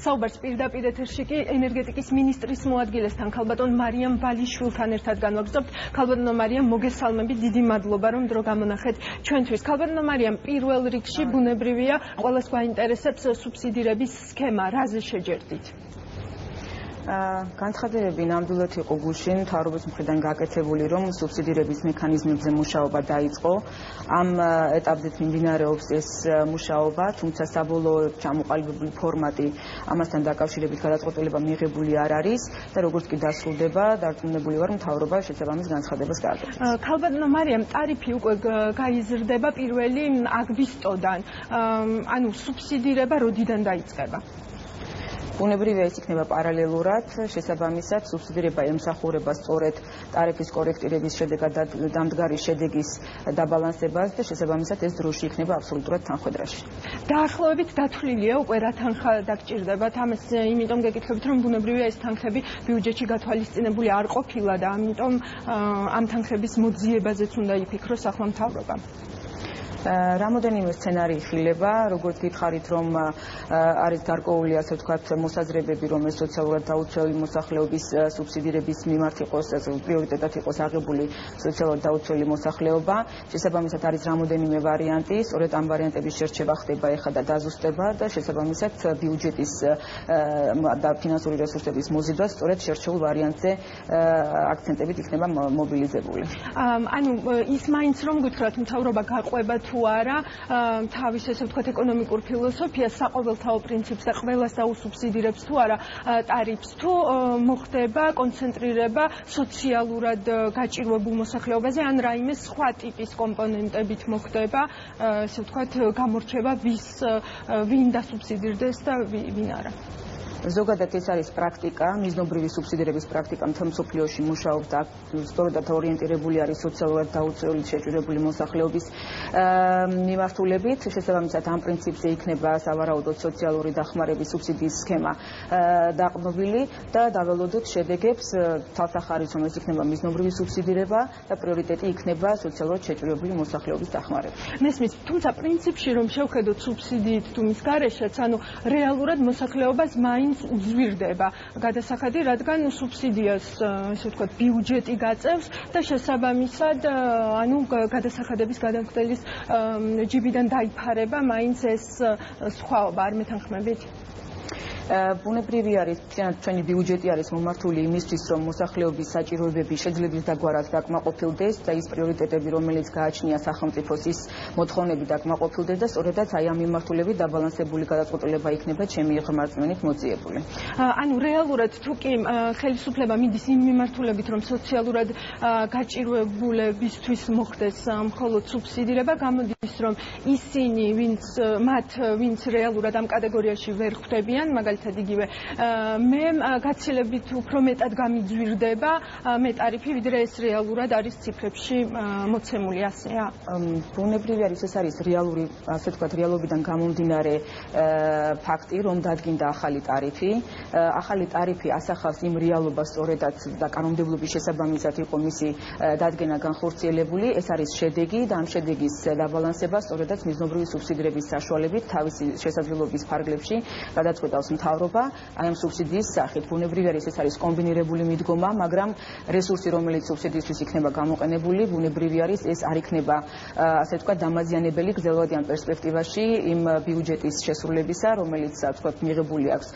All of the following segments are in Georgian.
საუბარს პირდაპირ ეთერში კი ენერგეტიკის მინისტრის მოადგილესთან ქალბატონ მარიამ ბალიშვილთან ერთად განვაგრძობთ. ქალბატონო მარიამ, მოგესალმებით, დიდი მადლობა რომ დრო გამონახეთ ჩვენთვის. ქალბატონო მარიამ, პირველ რიგში ბუნებრივია ყველას გვაინტერესებს სუბსიდირების სქემა, რაზე შეჯერდით? განცხადებები ნამდვილად იყო გუშინ მთავრობის მხრიდან გაკეთებული, რომ სუბსიდირების მექანიზმებზე მუშაობა დაიწყო. ამ ეტაპზე მიმდინარეობს ეს მუშაობა, თუმცა საბოლოო ჩამოყალიბებული ფორმატი ამასთან დაკავშირებით გადაწყვეტილება მიღებული არ არის და როგორც კი დასრულდება, დარწმუნებული ვარ, მთავრობა შესაბამის განცხადებას გააკეთებს. ქალბატონო მარიამ, ტარიფი უკვე გაიზრდება 1 აგვისტოდან. ანუ სუბსიდირება როდიდან დაიწყება? ბუნებრივია ის იქნება პარალელურად, შესაბამისად სუბსიდირება ემსახურება სწორედ ტარიფის კორექტირების შედეგად დამდგარი შედეგის დაბალანსებას და შესაბამისად ეს დროში იქნება აბსოლუტურად თანხმედრაში. დაახლოებით დათვლილია უკვე რა თანხა დაგჭირდებათ? ამას იმიტომ გეკითხებით, რომ ბუნებრივია ეს თანხები ბიუჯეტში გათვალისწინებული არ ყოფილა და ამიტომ ამ თანხების მოძიებაზეც უნდა იფიქროს ახლა მთავრობა. რამოდენიმე სცენარი იხილება, როგორც გითხარით, რომ არის გარკვეული, ასე ვთქვათ, მოსაზრებები, რომ ეს სოციალურად დაუცველი მოსახლეობის სუბსიდირების მიმართ იყოს, პრიორიტეტად იყოს აღებული სოციალურად დაუცველი მოსახლეობა. შესაბამისად არის რამოდენიმე ვარიანტი, სწორედ ამ ვარიანტების შერჩევა ხდება ეხლა და დაზუსტება და შესაბამისად ბიუჯეტის და ფინანსური რესურსების მოზიდვა სწორედ შერჩეულ ვარიანტზე აქცენტებით იქნება მობილიზებული. ანუ ის მაინც რომ გითხრათ, მთავრობა გაყვება თუ არა თავის ესე ვთქვათ ეკონომიკურ ფილოსოფიას, საყოველთაო პრინციპს და ყველას დაუსუბსიდირებს თუ არა ტარიფს, თუ მოხდება კონცენტრირება სოციალურად გაჭირვებულ მოსახლეობაზე, ან რაიმე სხვა ტიპის კომპონენტებით მოხდება, ესე ვთქვათ, გამორჩება ვინ დასუბსიდირდეს და ვინ არა. ზოგადად ეს არის პრაქტიკა, მიზნობრივი სუბსიდირების პრაქტიკა მთელ მსოფლიოში მუშაობს და სწორედ ორიენტირებული არის სოციალურად დაუცველი შეჭირებული მოსახლეობის მიმართულებით. შესაბამისად ამ პრინციპზე იქნება სავარაუდოდ სოციალური დახმარების სუბსიდიის სქემა დაყრდნობილი და დაველოდოთ შედეგებს, თვალსახარით რომ ეს იქნება მიზნობრივი სუბსიდირება და პრიორიტეტი იქნება სოციალურად შეჭირებული მოსახლეობის დახმარება. მესმის, თუმცა პრინციპში რომ შევხედოთ სუბსიდიით თუ მის გარეშეც, ანუ რეალურად მოსახლეობას მაინც უძვირდება გადასახადი, რადგან სუბსიდიას, ესე ვთქვათ, ბიუჯეტი გაწევს და შესაბამისად, ანუ გადასახადების გადამხდელის ჯიბიდან დაიფარება მაინც ეს სხვაობა, არ მეთანხმებით? ბუნებრივი არის, ჩვენი ბიუჯეტი არის მომართული იმისთვის, რომ მოსახლეობის საჭიროებები შეძლებით დაგვარად დაკმაყოფილდეს და ის პრიორიტეტები, რომელიც გააჩნია სახელმწიფოს, ის მოთხოვნები დაკმაყოფილდეს და სწორედაც აი ამ მიმართულებით დაბალანსებული გადაწყვეტილება იქნება ჩემი ღრმარწმენით მოძიებული. ანუ რეალურად თუ კი ხელისუფლება მიდის იმ მიმართულებით, რომ სოციალურად გაჭირვებულებისთვის მოხდეს მხოლოდ სუბსიდირება, გამოდის, რომ ისინი, ვინც რეალურად ამ კატეგორიაში ვერ ხვდებიან, მაგალითად იგივე მე გაცილებით უფრო მეტად გამიძვირდება მე ტარიფი, ვიდრე ეს რეალურად არის ციფრებში მოცემული, ასეა? ბუნებრივი არის, ეს არის რეალური, ასე ვთქვათ, რეალობიდან გამომდინარე ფაქტი, რომ დადგინდა ახალი ტარიფი. ახალი ტარიფი ასახავს იმ რეალობას სწორედაც და კანონმდებლობის შესაბამისად იყო მისი დადგენა განხორციელებული. ეს არის შედეგი და ამ შედეგის დაბალანსება სწორედაც მიზნობრივი სუბსიდირების საშუალებით თავისი შესაძლებლობის ფარგლებში გადაწყვეტავს მთავრობა აი ამ სუბსიდიის სახით. ბუნებრივი არის, ეს არის კომბინირებული მიდგომა, მაგრამ რესურსი, რომელიც სუბსიდიისთვის იქნება გამოყენებული, ბუნებრივი არის, ეს არ იქნება, ასე ვთქვათ, დამაზიანებელი გრძელვადიან პერსპექტივაში იმ ბიუჯეტის შესრულებისა, რომელიც, ასე ვთქვათ, მიღებული აქვს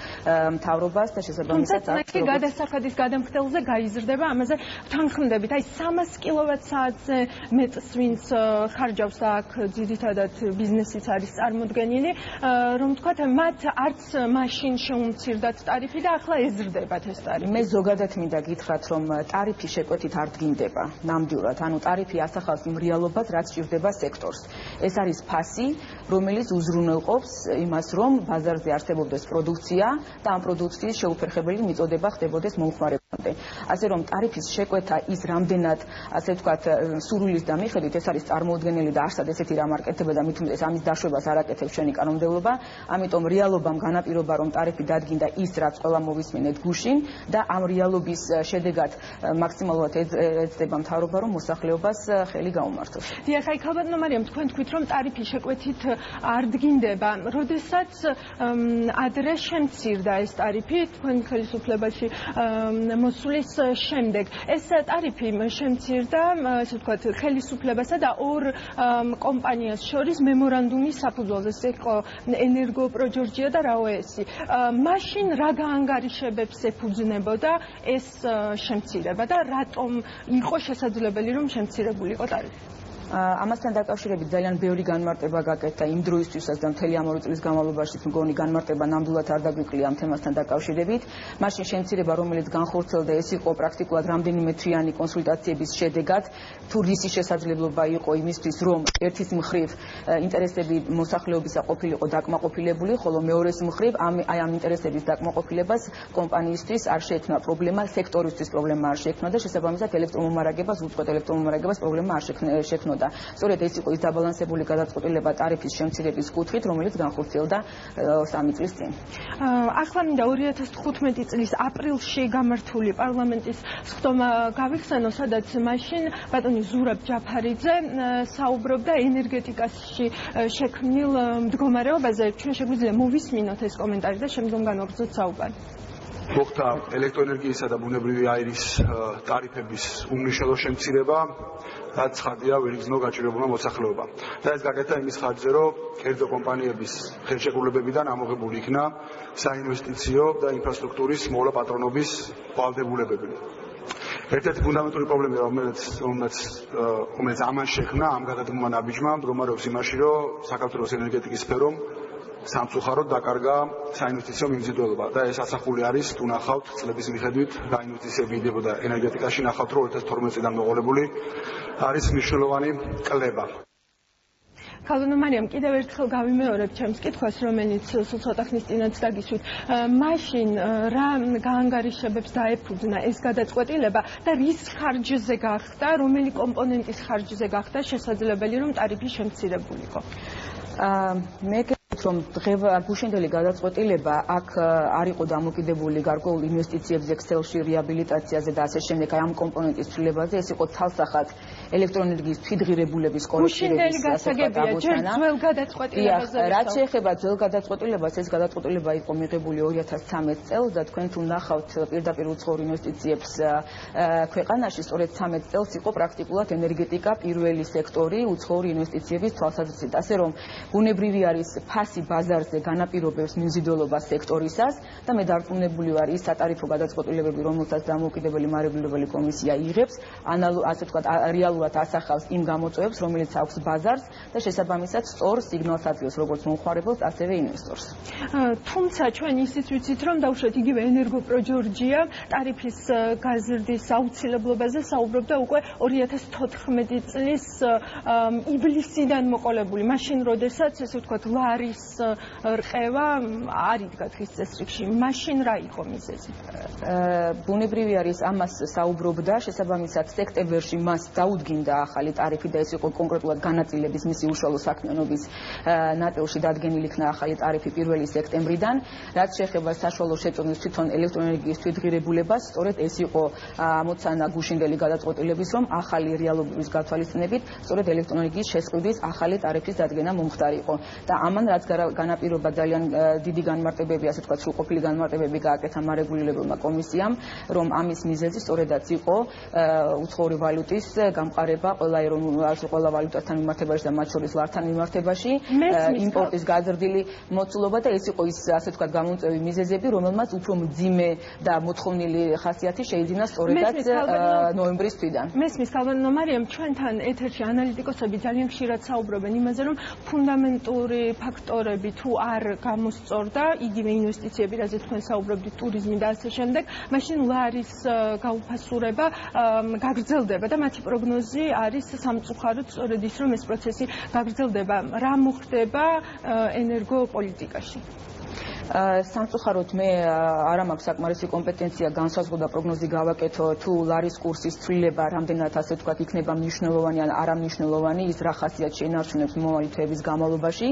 მთავრობას და შესაბამისად თუმცა გადასახადის გადამხდელზე გაიზრდება, ამაზე ვთანხმდებით. აი 300 კილოვატ-საათზე მეტს ვინც ხარჯავს და აქ ძირითადად ბიზნესიც არის წარმოდგენილი, რომ ვთქვათ, მათ არც მაშინ შეუმცირდათ ტარიფი და ახლა ეზრდებათ ეს ტარიფი. მე ზოგადად მინდა გითხრათ, რომ ტარიფი შეკვეთით არ დგინდება ნამდვილად. ანუ ტარიფი ასახავს იმ რეალობას, რაც ჭირდება სექტორს. ეს არის ფასი, რომელიც უზრუნველყოფს იმას, რომ ბაზარზე არსებობდეს პროდუქცია და ამ პროდუქციის შეუფერხებელი მიწოდება ხდებოდეს მომხმარებლამდე. ასე რომ ტარიფის შეკვეთა ის რამდენად, ასე ვთქვათ, სურვილის და მიხედვით ეს არის წარმოუდგენელი და არსად ესეთი რამ არ კეთდება და მით უმეტეს ამის დაშვებას არ აკეთებს ჩვენი კანონმდებლობა. ამიტომ რეალობამ განაპირობა, რომ ტარიფი დადგინდა ის, რაც ყველა მოვისმენთ გუშინ და ამ რეალობის შედეგად მაქსიმალურად ეცდება მთავრობა, რომ მოსახლეობას ხელი გაუმართოს. დიახ, აი ქალბატონო მარიამ, თქვენ თქვით, რომ ტარიფი შეკვეთით არ დგინდება, როდესაც ადრე შემცირდა ეს ტარიფი თქვენ ხელისუფლებაში მოსulis შემდეგ. ეს ტარიფი შემცირდა, ასე ვთქვათ, ხელისუფლებასა და ორ კომპანიას შორის მემორანდუმის საფუძველზე. ეს იყო ენერგოპროჯორჯია და რაოესი. მაშინ რა გაანგარიშებებს ეფუძნებოდა ეს შემცირება და რატომ იყო შესაძლებელი რომ შემცირებულიყო ტარიფი? ამასთან დაკავშირებით ძალიან ბევრი განმარტება გაკეთდა იმ დროისთვისაც და მთელი ამ 2 წლის განმავლობაში მგონი განმარტება ნამდვილად არ დაგვიკლია ამ თემასთან დაკავშირებით. მაშინ შემცირება, რომელიც განხორციელდა, ეს იყო პრაქტიკულად რამდენიმე თვიანი კონსულტაციების შედეგად, თუ რისი შესაძლებლობა იყო იმისთვის, რომ ერთის მხრივ ინტერესები მოსახლეობისა ყოფილიყო დაკმაყოფილებული, ხოლო მეორეს მხრივ აი ამ ინტერესების დაკმაყოფილებას კომპანიისთვის არ შეექმნა პრობლემა, სექტორისთვის პრობლემა არ შეექმნა და შესაბამისად ელექტრომომარაგებას, უწყვეტ ელექტრომომარაგებას პრობლემა არ შეექმნა. სწორედ ეს იყო ის დაბალანსებული გადაწყვეტილება ტარიფის შემცირების კუთხით, რომელიც განხორციელდა 3 წლის წინ. ახლა მინდა 2015 წლის აპრილში გამართული პარლამენტის სხდომა გავიხსენო, სადაც მაშინ ბატონი ზურაბ ჯაფარიძე საუბრობდა ენერგეტიკაში შექმნილ მდგომარეობაზე. ჩვენ შეგვიძლია მოვისმინოთ ეს კომენტარი და შემდგომ განვაგრძელოთ საუბარი. მოხდა ელექტროენერგიისა და ბუნებრივი აირის ტარიფების უმნიშვნელო შემცირება, რაც ხარჯია ვერ იგრძნო გაჭირებულმა მოსახლეობამ. და ეს გაკეთდა იმის ხარჯზე, რომ კერძო კომპანიების ხელშეკრულებებიდან ამოღებული იქნა საინვესტიციო და ინფრასტრუქტურის მოვლა პატრონობის ვალდებულებები. ერთ-ერთი ფუნდამენტური პრობლემა, რომელიც ამან შექმნა ამ გადადგმულმა ნაბიჯმა, მდგომარეობს იმაში, რომ საქართველოს ენერგეტიკის სფერომ სამწუხაროდ დაკარგა საინვესტიციო მიმზიდველობა და ეს ასახული არის, თუ ნახავთ წლების მიხედვით რა ინვესტიციები იდებოდა ენერგეტიკაში, ნახავთ, რომ 2012 წლიდან მოყოლებული არის მნიშვნელოვანი კლება. ქალბატონო მარიამ, კიდევ ერთხელ გავიმეორებ ჩემს კითხვას, რომელიც სულ ცოტა ხნის წინაც დაგისვით. მაშინ რა გაანგარიშებებს დაეფუძნა ეს გადაწყვეტილება და რის ხარჯზე გახდა, რომელი კომპონენტის ხარჯზე გახდა შესაძლებელი, რომ ტარიფი შემცირებულიყო? მე რომ გუშინდელი გადაწყვეტილება აქ არ იყო დამოკიდებული გარკვეულ ინვესტიციებზე, ქსელში, რეაბილიტაციაზე და ასე შემდეგ, აი ამ კომპონენტის ცვლილებაზე, ეს იყო ცალსახად ელექტროენერგიის თვითღირებულების კორექტირების გასაგებია, ჯერ ძველ გადაწყვეტილებაზე. რაც შეეხება ძველ გადაწყვეტილებას, ეს გადაწყვეტილება იყო მიღებული 2013 წელს და თქვენ თუ ნახავთ პირდაპირ უცხოურ ინვესტიციებს ქვეყანაში, სწორედ 13 წელს იყო პრაქტიკულად ენერგეტიკა პირველი სექტორი უცხოური ინვესტიციების თვალსაზრისით. ასე რომ ბუნებრივი არის ფასი ბაზარზე განაპირობებს მიმზიდველობას სექტორისას და მე დარწმუნებული ვარ ის სატარიფო გადაწყვეტილებები, რომელსაც დამოუკიდებელი მარეგულირებელი კომისია იღებს, ასე ვთქვათ, რეალურად ასახავს იმ გამოწვევებს, რომელიც აქვს ბაზარს და შესაბამისად სწორ სიგნალს აწვევს როგორც მომხმარებელს, ასევე ინვესტორს. თუმცა ჩვენ ისიც ვიცით, რომ დაუშვათ იგივე ენერგოპროჯორჯია ტარიფის გაზრდის აუცილებლობაზე საუბრობდა უკვე 2014 წლის ივლისიდან მოყოლებული, მაშინ როდესაც ესე ვთქვათ ლარის რყევა არ იდგა დღის წესრიგში. მაშინ რა იყო მიზეზი? ბუნებრივი არის ამას საუბრობდა, შესაბამისად სექტემბერში მას დაუდგინდა ახალი ტარიფი და ეს იყო კონკრეტულად განაწილების მისი უშუალო საქმიანობის ნაწილში დადგენილი იქნა ახალი ტარიფი 1 სექტემბრიდან. რაც შეეხება საშუალო შეწყვეტის თვითონ ელექტროენერგიის თვითღირებულებას, სწორედ ეს იყო ამოცანა გუშინდელი გადაწყვეტილების, რომ ახალი რეალობის გათვალისწინებით სწორედ ელექტროენერგიის შესყიდვის ახალი ტარიფის დადგენა მომხდარიყო. და ამან რაც განაპირობა ძალიან დიდი განმარტებები, ასე ვთქვათ, სრულყოფილი განმარტებები გააკეთა მარეგულირებელმა კომისიამ, რომ ამის მიზეზი სწორედაც იყო უცხოური ვალუტის გამყარება ყველა ვალუტასთან მიმართებაში და მათ შორის ლართან მიმართებაში, იმპორტის გაზრდილი მოცულობა და ეს იყო ის, ასე ვთქვათ, გამომწვევი მიზეზები, რომელმაც უფრო მძიმე და მოთხოვნილი ხასიათი შეიძინა სწორედაც ნოემბრის თვიდან. მესმის ქალბატონო მარიამ, ჩვენთან ეთერში ანალიტიკოსები ძალიან ხშირად საუბრობენ იმაზე, რომ ფუნდამენტური ფაქტორები თუ არ გამოსწორდა, იგივე ინვესტიციები, რაზეც თქვენ საუბრობდით, ტურიზმი და ასე შემდეგ, მაშინ ლარის გაუფასურება გაგრძელდება და მათი პროგნოზი არის სამწუხაროდ სწორედ ის, რომ ეს პროცესი გაგრძელდება. რა მოხდება ენერგოპოლიტიკაში? სამწუხაროდ მე არ მაქვს საკმარისი კომპეტენცია განსაზღვრა პროგნოზი გავაკეთო თუ ლარის კურსის ცვლილება რამდენად ასე ვთქვათ იქნება მნიშვნელოვანი ან არამნიშვნელოვანი ის რა ხასიათს შეინარჩუნებს მომავალი თვეების განმავლობაში,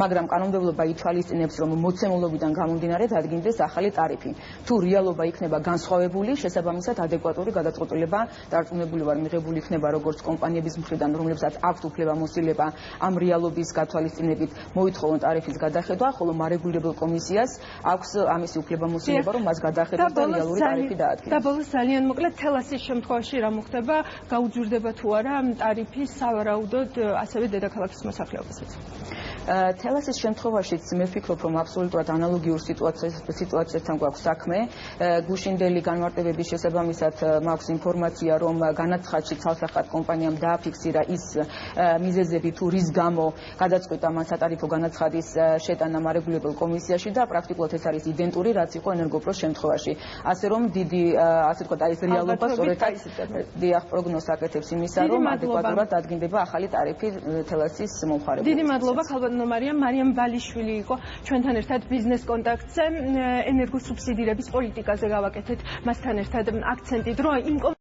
მაგრამ კანონმდებლობა ითვალისწინებს რომ მოცემულობიდან გამომდინარე დადგინდეს ახალი ტარიფი. თუ რეალობა იქნება განსხვავებული, შესაბამისად ადეკვატური გადაწყვეტილება დარწმუნებული ვარ მიღებული იქნება როგორც კომპანიების მხრიდან, რომლებსაც აქვთ უფლებამოსილება ამ რეალობის გათვალისწინებით მოითხოვონ ტარიფის გადახედვა, ხოლო მარეგულირებელ კომისიას აქვს ამისი უფლებამოსილება, რომ მას გადახედოს და რეალური ტარიფი დაადგინოს. და ბოლოს ძალიან მოკლედ თელასის შემთხვევაში რა მოხდება? გაუძვირდება თუ არა ტარიფი სავარაუდოდ ასევე დედაქალაქის მოსახლეობასაც? თელასის შემთხვევაშიც მე ვფიქრობ, რომ აბსოლუტურად ანალოგიურ სიტუაციასთან გვაქვს საქმე. გუშინდელი განმარტებების შესაბამისად მაქვს ინფორმაცია, რომ განაცხადში ცალსახად კომპანიამ დააფიქსირა ის მიზეზები, თუ რის გამო გადაწყვიტა მან სატარიფო განაცხადის შეტანა მარეგულირებელ კომისიაში და პრაქტიკულად ეს არის იდენტური, რაც იყო ენერგოპროს შემთხვევაში. ასე რომ დიდი, ასე ვთქვათ, არის რეალობა სწორედაც დიახ პროგნოზს აკეთებს იმისა, რომ ადეკვატურად დადგინდება ახალი ტარიფი თელასის მომხარებელს. დიდი მადლობა ქალბატონო მარიამ ბალიშვილი იყო ჩვენთან ერთად ბიზნეს კონტაქტზე ენერგოსუბსიდირების პოლიტიკაზე გავაკეთეთ მასთან ერთად აქცენტი დრო